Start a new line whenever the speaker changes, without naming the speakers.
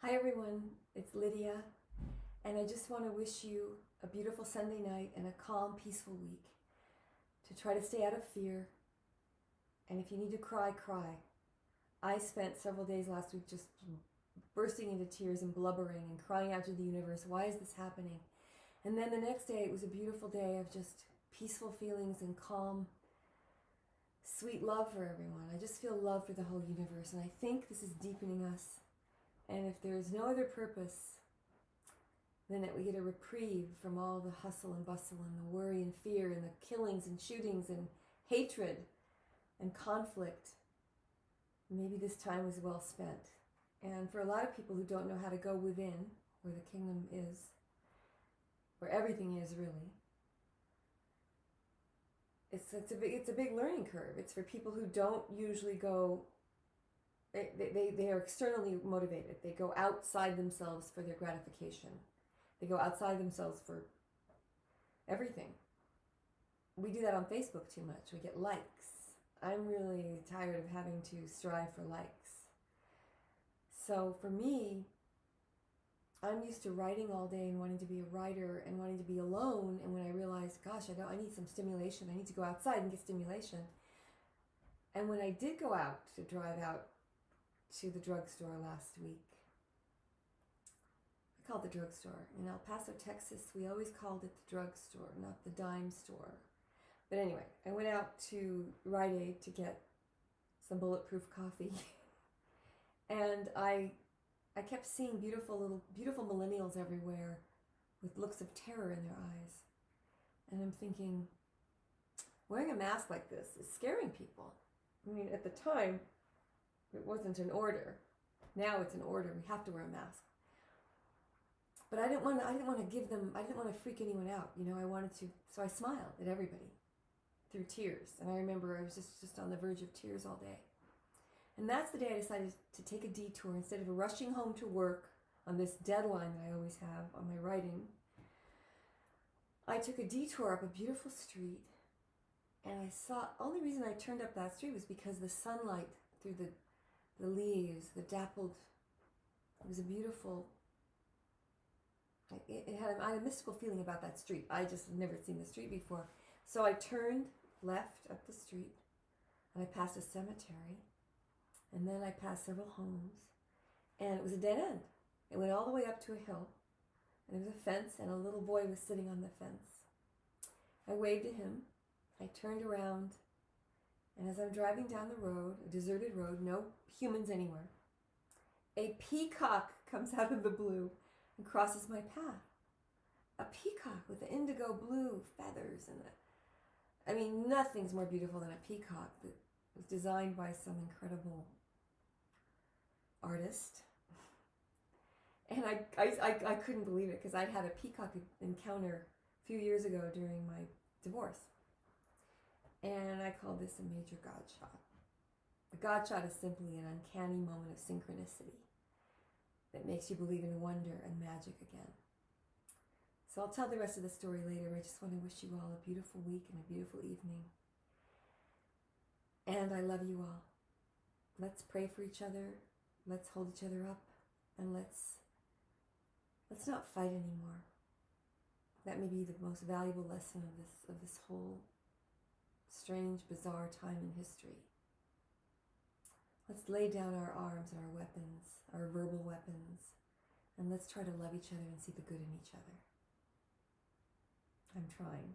Hi everyone, it's Lydia, and I just want to wish you a beautiful Sunday night and a calm, peaceful week. To try to stay out of fear, and if you need to cry, cry. I spent several days last week just bursting into tears and blubbering and crying out to the universe, why is this happening? And then the next day it was a beautiful day of just peaceful feelings and calm, sweet love for everyone. I just feel love for the whole universe, and I think this is deepening us. And if there's no other purpose than that we get a reprieve from all the hustle and bustle and the worry and fear and the killings and shootings and hatred and conflict, maybe this time was well spent. And for a lot of people who don't know how to go within, where the kingdom is, where everything is really, it's a big learning curve. It's for people who don't usually go. They are externally motivated. They go outside themselves for their gratification. They go outside themselves for everything. We do that on Facebook too much. We get likes. I'm really tired of having to strive for likes. So for me, I'm used to writing all day and wanting to be a writer and wanting to be alone. And when I realized, gosh, I need some stimulation. I need to go outside and get stimulation. And when I did go out to drive out to the drugstore last week. I call it the drugstore. In El Paso, Texas, we always called it the drugstore, not the dime store. But anyway, I went out to Rite Aid to get some bulletproof coffee. And I kept seeing beautiful millennials everywhere with looks of terror in their eyes. And I'm thinking, wearing a mask like this is scaring people. I mean, at the time, it wasn't an order. Now it's an order. We have to wear a mask. But I didn't want to freak anyone out. I wanted to, so I smiled at everybody through tears. And I remember I was just on the verge of tears all day. And that's the day I decided to take a detour. Instead of rushing home to work on this deadline that I always have on my writing, I took a detour up a beautiful street. And I saw, only reason I turned up that street was because the sunlight through the leaves, the dappled, it was a beautiful, I had a mystical feeling about that street. I just had never seen the street before. So I turned left up the street, and I passed a cemetery, and then I passed several homes, and it was a dead end. It went all the way up to a hill, and there was a fence, and a little boy was sitting on the fence. I waved to him. I turned around, and as I'm driving down the road, a deserted road, no humans anywhere, a peacock comes out of the blue and crosses my path. A peacock with the indigo blue feathers and nothing's more beautiful than a peacock that was designed by some incredible artist. And I couldn't believe it because I'd had a peacock encounter a few years ago during my divorce. And I call this a major God shot. A God shot is simply an uncanny moment of synchronicity that makes you believe in wonder and magic again. So I'll tell the rest of the story later. I just want to wish you all a beautiful week and a beautiful evening. And I love you all. Let's pray for each other. Let's hold each other up. And let's not fight anymore. That may be the most valuable lesson of this whole strange, bizarre time in history. Let's lay down our arms and our weapons, our verbal weapons, and let's try to love each other and see the good in each other. I'm trying.